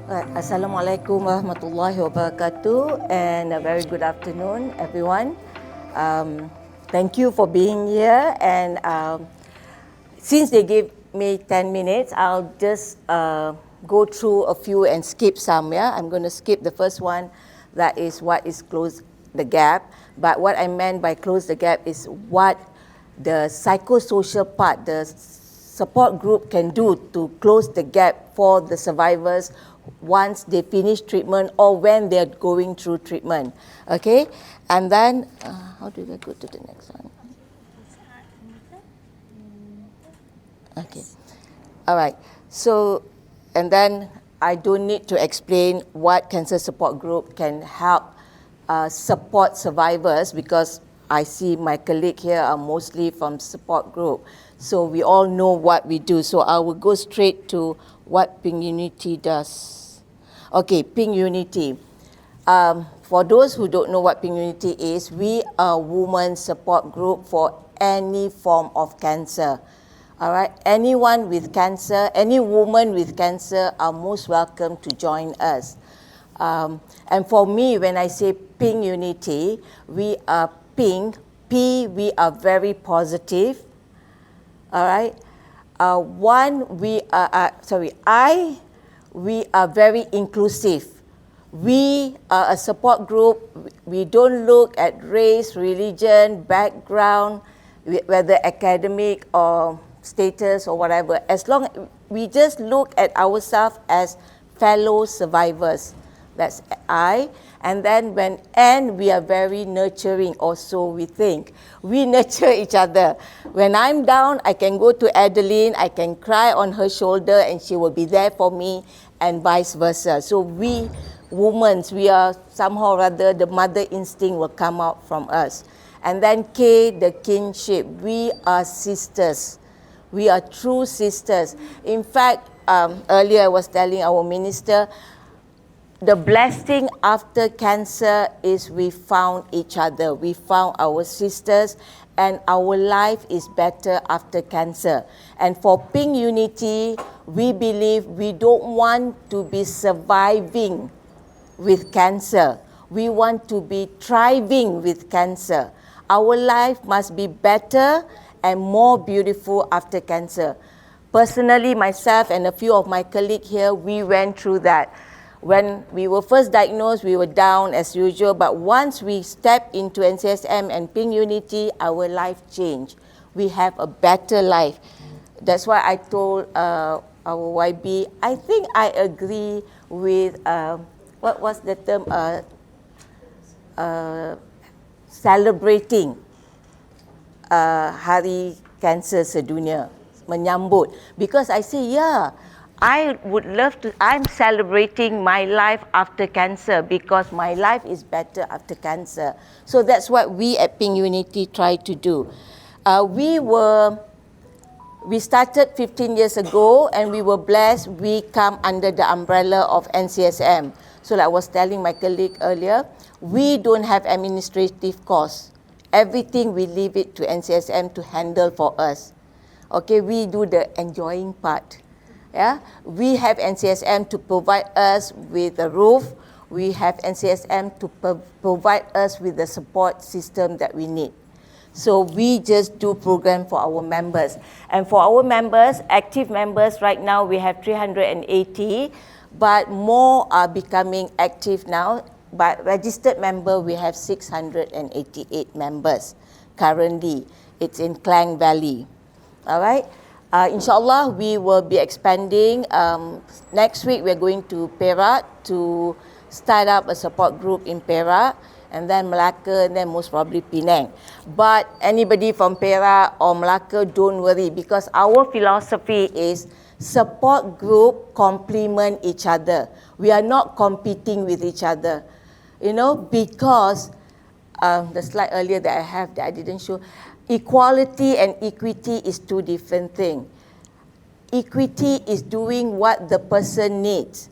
Assalamualaikum warahmatullahi wabarakatuh, and a very good afternoon, everyone. Thank you for being here, and since they gave me 10 minutes, I'll just go through a few and skip some. Yeah, I'm going to skip the first one, that is what is close the gap. But what I meant by close the gap is what the psychosocial part, the support group can do to close the gap for the survivors once they finish treatment or when they're going through treatment. Okay, and then how do I go to the next one? Okay, all right. So, and then I don't need to explain what cancer support group can help support survivors, because I see my colleague here are mostly from support group. So we all know what we do. So I will go straight to what Pink Unity does. Okay, Pink Unity. For those who don't know what Pink Unity is, we are a women's support group for any form of cancer. All right, anyone with cancer, any woman with cancer are most welcome to join us. And for me, when I say Pink Unity, we are pink. P, we are very positive. All right. We are very inclusive. We are a support group. We don't look at race, religion, background, whether academic or status or whatever. As long we just look at ourselves as fellow survivors. That's I. And then when N, we are very nurturing, or so we think. We nurture each other. When I'm down, I can go to Adeline, I can cry on her shoulder and she will be there for me, and vice versa. So we women, we are somehow or other, the mother instinct will come out from us. And then K, the kinship. We are sisters. We are true sisters. In fact, earlier I was telling our minister, the blessing after cancer is we found each other. We found our sisters, and our life is better after cancer. And for Pink Unity, we believe we don't want to be surviving with cancer. We want to be thriving with cancer. Our life must be better and more beautiful after cancer. Personally, myself and a few of my colleagues here, we went through that. When we were first diagnosed, we were down as usual, but once we stepped into NCSM and Pink Unity, our life changed. We have a better life. That's why I told our YB, I think I agree with, what was the term, celebrating Hari Kanser Sedunia, menyambut. Because I say, yeah, I would love to, I'm celebrating my life after cancer because my life is better after cancer. So that's what we at Pink Unity try to do. We started 15 years ago, and we were blessed. We come under the umbrella of NCSM. So like I was telling my colleague earlier, we don't have administrative costs. Everything we leave it to NCSM to handle for us. Okay, we do the enjoying part. Yeah, we have NCSM to provide us with a roof. We have NCSM to provide us with the support system that we need. So we just do program for our members. And for our members, active members, right now we have 380, but more are becoming active now. But registered member, we have 688 members currently. It's in Klang Valley. All right. Inshallah, we will be expanding. Next week, we're going to Perak to start up a support group in Perak, and then Melaka, and then most probably Penang. But anybody from Perak or Melaka, don't worry, because our philosophy is support group complement each other. We are not competing with each other. You know, because the slide earlier that I have that I didn't show, equality and equity is two different things. Equity is doing what the person needs.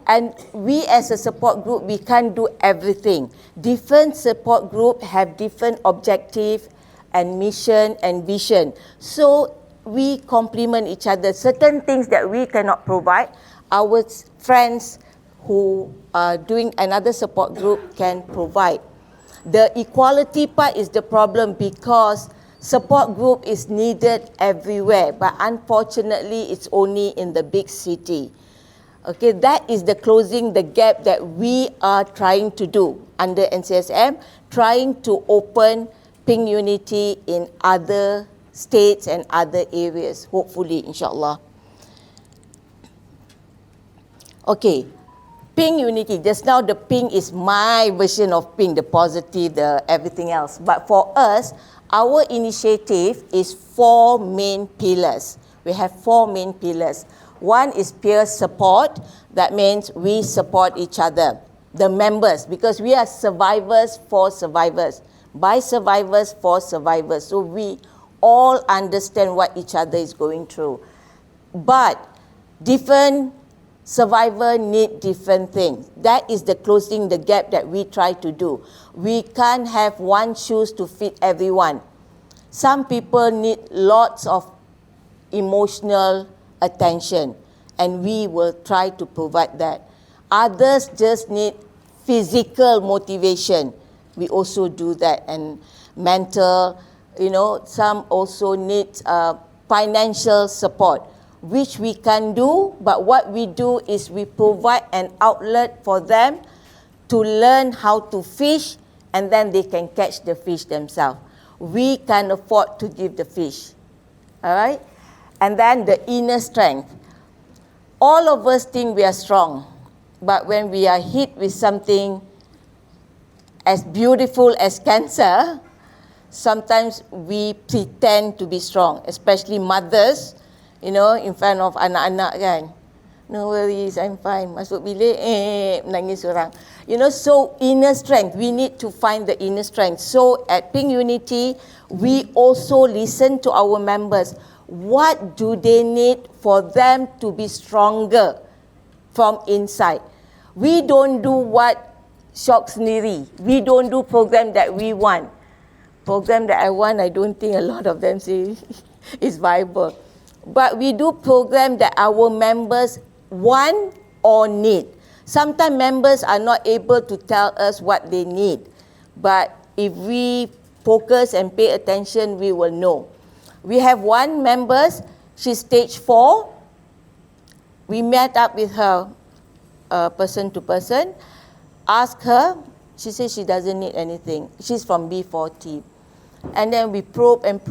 And we as a support group, we can't do everything. Different support groups have different objectives and mission and vision. So we complement each other. Certain things that we cannot provide, our friends who are doing another support group can provide. The equality part is the problem because support group is needed everywhere, but unfortunately it's only in the big city. Okay, that is the closing the gap that we are trying to do under NCSM, trying to open Pink Unity in other states and other areas, hopefully, inshallah. Okay, Pink Unity. Just now the pink is my version of pink, the positive, the everything else. But for us, our initiative is 4 main pillars. We have 4 main pillars. One is peer support. That means we support each other, the members, because we are survivors for survivors, by survivors for survivors. So we all understand what each other is going through. But different survivors need different things. That is the closing the gap that we try to do. We can't have one shoes to fit everyone. Some people need lots of emotional attention, and we will try to provide that. Others just need physical motivation. We also do that, and mental, some also need financial support, which we can do, but what we do is we provide an outlet for them to learn how to fish, and then they can catch the fish themselves. We can afford to give the fish, all right? And then the inner strength. All of us think we are strong, but when we are hit with something as beautiful as cancer, sometimes we pretend to be strong, especially mothers, in front of anak-anak kan. No worries, I'm fine. Masuk bilik, menangis orang. So inner strength, we need to find the inner strength. So at Pink Unity, we also listen to our members. What do they need for them to be stronger from inside? We don't do what Syok sendiri. We don't do program that we want. Program that I want, I don't think a lot of them say is viable. But we do program that our members want or need. Sometimes members are not able to tell us what they need. But if we focus and pay attention, we will know. We have one member, she's stage 4. We met up with her person to person, asked her, she says she doesn't need anything. She's from B40. And then we probe, and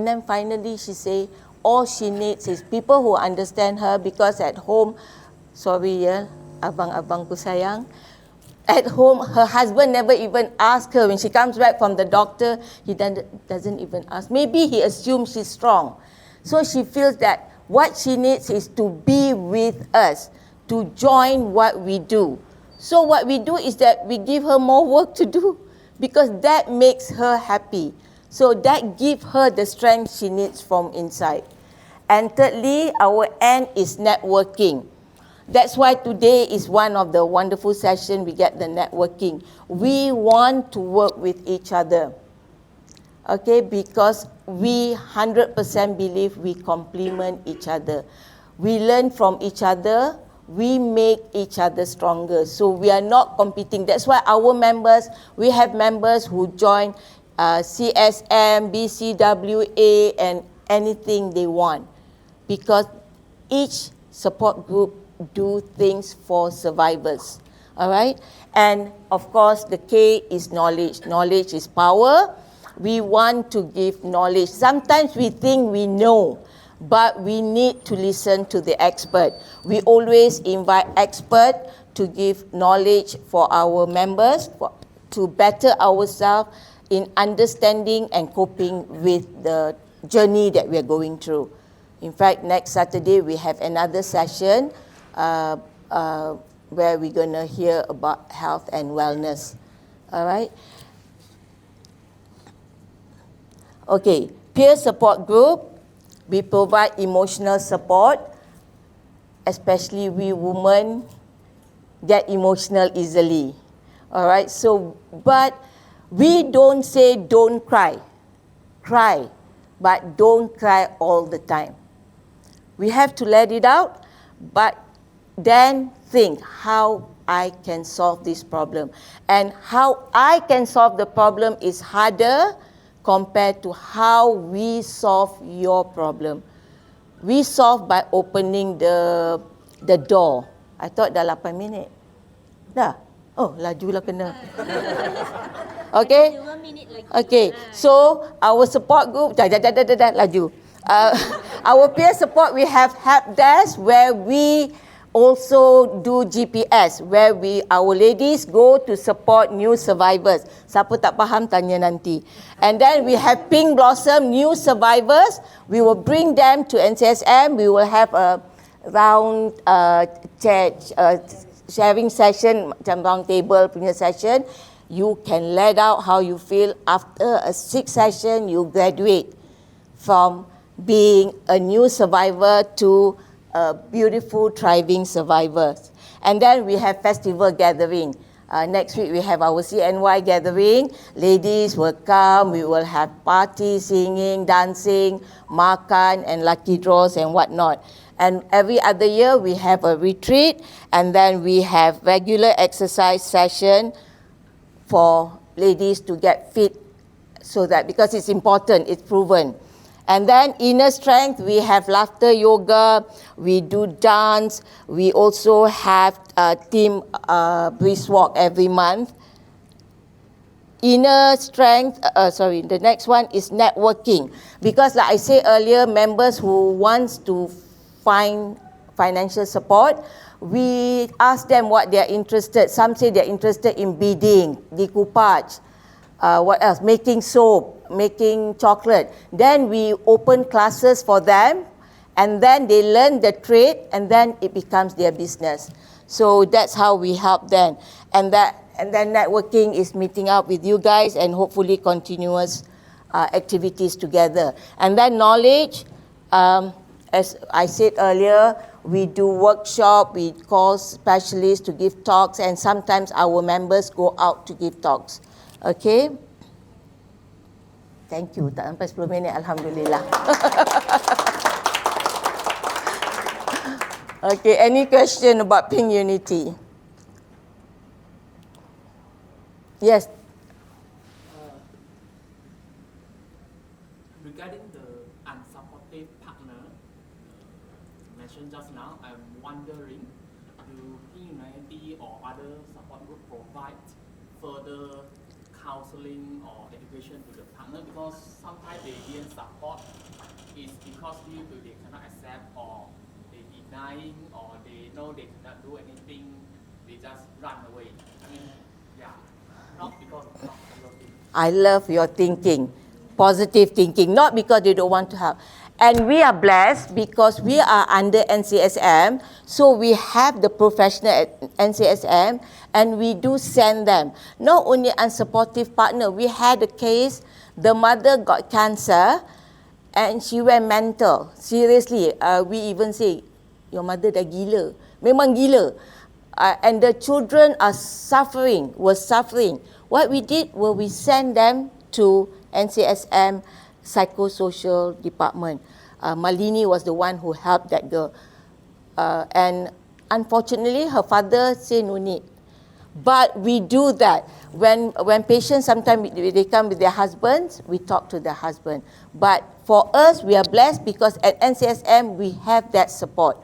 then finally she say, all she needs is people who understand her, because at home, sorry abang-abangku sayang, at home, her husband never even asked her. When she comes back from the doctor, he doesn't even ask. Maybe he assumes she's strong. So she feels that what she needs is to be with us, to join what we do. So what we do is that we give her more work to do, because that makes her happy. So that gives her the strength she needs from inside. And thirdly, our end is networking. That's why today is one of the wonderful sessions we get the networking. We want to work with each other, okay, because we 100% believe we complement each other. We learn from each other, we make each other stronger. So we are not competing. That's why our members, we have members who join CSM, BCWA, and anything they want, because each support group do things for survivors, all right? And of course, the K is knowledge. Knowledge is power. We want to give knowledge. Sometimes we think we know, but we need to listen to the expert. We always invite expert to give knowledge for our members, to better ourselves in understanding and coping with the journey that we are going through. In fact, next Saturday we have another session where we're going to hear about health and wellness. All right? Okay, peer support group. We provide emotional support, especially we women get emotional easily. All right, so, but we don't say don't cry. Cry, but don't cry all the time. We have to let it out, but then think how I can solve this problem. And how I can solve the problem is harder compared to how we solve your problem. We solve by opening the door. I thought dah 8 minit. Dah? Oh, lajulah kena. Okay? 2 minit lagi. Okay, so our support group, dah, laju. Our peer support, we have help desk where we also do GPS, where our ladies go to support new survivors. Siapa tak faham, tanya nanti. And then we have Pink Blossom, new survivors. We will bring them to NCSM. We will have a round chat, sharing session, macam round table punya session. You can let out how you feel after a 6 session, you graduate from being a new survivor to a beautiful, thriving survivor. And then we have festival gathering. Next week we have our CNY gathering. Ladies will come, we will have party, singing, dancing, makan and lucky draws and whatnot. And every other year we have a retreat, and then we have regular exercise session for ladies to get fit, so that, because it's important, it's proven. And then inner strength, we have laughter yoga, we do dance, we also have team brisk walk every month. Inner strength, the next one is networking. Because like I said earlier, members who wants to find financial support, we ask them what they are interested. Some say they are interested in beading, decoupage, what else? Making soap, making chocolate. Then we open classes for them, and then they learn the trade, and then it becomes their business. So that's how we help them. And then networking is meeting up with you guys and hopefully continuous activities together. And then knowledge, as I said earlier, we do workshop, we call specialists to give talks, and sometimes our members go out to give talks. Okay? Thank you. Tak sampai 10 minit, Alhamdulillah. Okay, any question about Pink Unity? Yes. Regarding the unsupportive partner mentioned just now, I'm wondering, do Pink Unity or other support group provide further counseling or education to the partner? Because sometimes they didn't support is because due to they cannot accept, or they denying, or they know they cannot do anything, they just run away. I mean, yeah, not because of not looking. I love your thinking, positive thinking, not because they don't want to help. And we are blessed because we are under NCSM, so we have the professional at NCSM, and we do send them. Not only unsupportive partner, we had a case, the mother got cancer, and she went mental. Seriously, we even say, your mother dah gila. Memang gila. And the children are suffering. What we did was we sent them to NCSM Psychosocial department. Malini was the one who helped that girl. And unfortunately, her father said no need. But we do that. When patients, sometimes they come with their husbands, we talk to their husband. But for us, we are blessed because at NCSM, we have that support.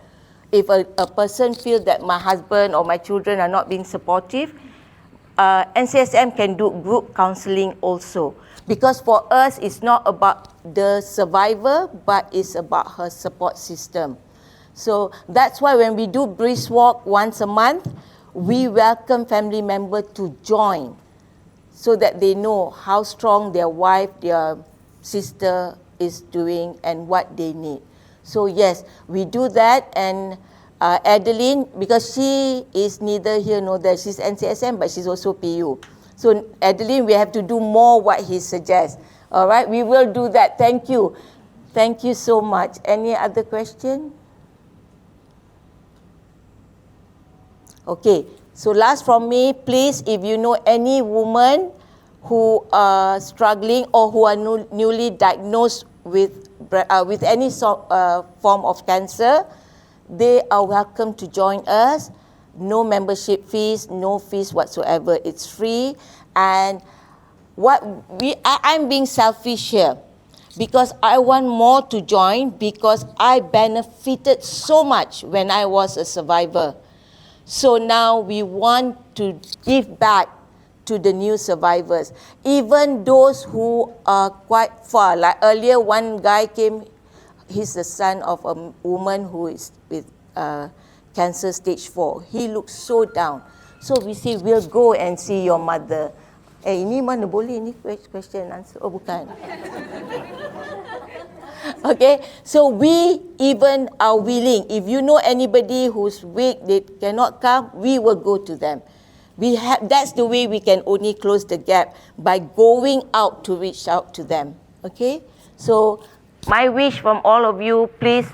If a person feels that my husband or my children are not being supportive, NCSM can do group counseling also. Because for us, it's not about the survivor, but it's about her support system. So that's why when we do brisk walk once a month, we welcome family members to join so that they know how strong their wife, their sister is doing and what they need. So yes, we do that. And Adeline, because she is neither here nor there, she's NCSM, but she's also PU. So Adeline, we have to do more what he suggests. All right, we will do that. Thank you. Thank you so much. Any other question? Okay, so last from me, please, if you know any woman who are struggling or who are newly diagnosed with any form of cancer, they are welcome to join us. No membership fees, no fees whatsoever. It's free. And I'm being selfish here because I want more to join because I benefited so much when I was a survivor. So now we want to give back to the new survivors, even those who are quite far. Like earlier, one guy came, he's the son of a woman who is with cancer stage 4. He looks so down. So we say, we'll go and see your mother. Ini mana boleh ni question and answer? Oh, bukan. Okay, so we even are willing. If you know anybody who's weak, they cannot come, we will go to them. That's the way we can only close the gap, by going out to reach out to them. Okay, so my wish from all of you, please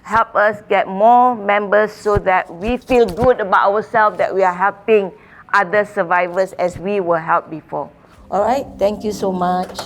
help us get more members so that we feel good about ourselves, that we are helping other survivors as we were helped before. All right, thank you so much.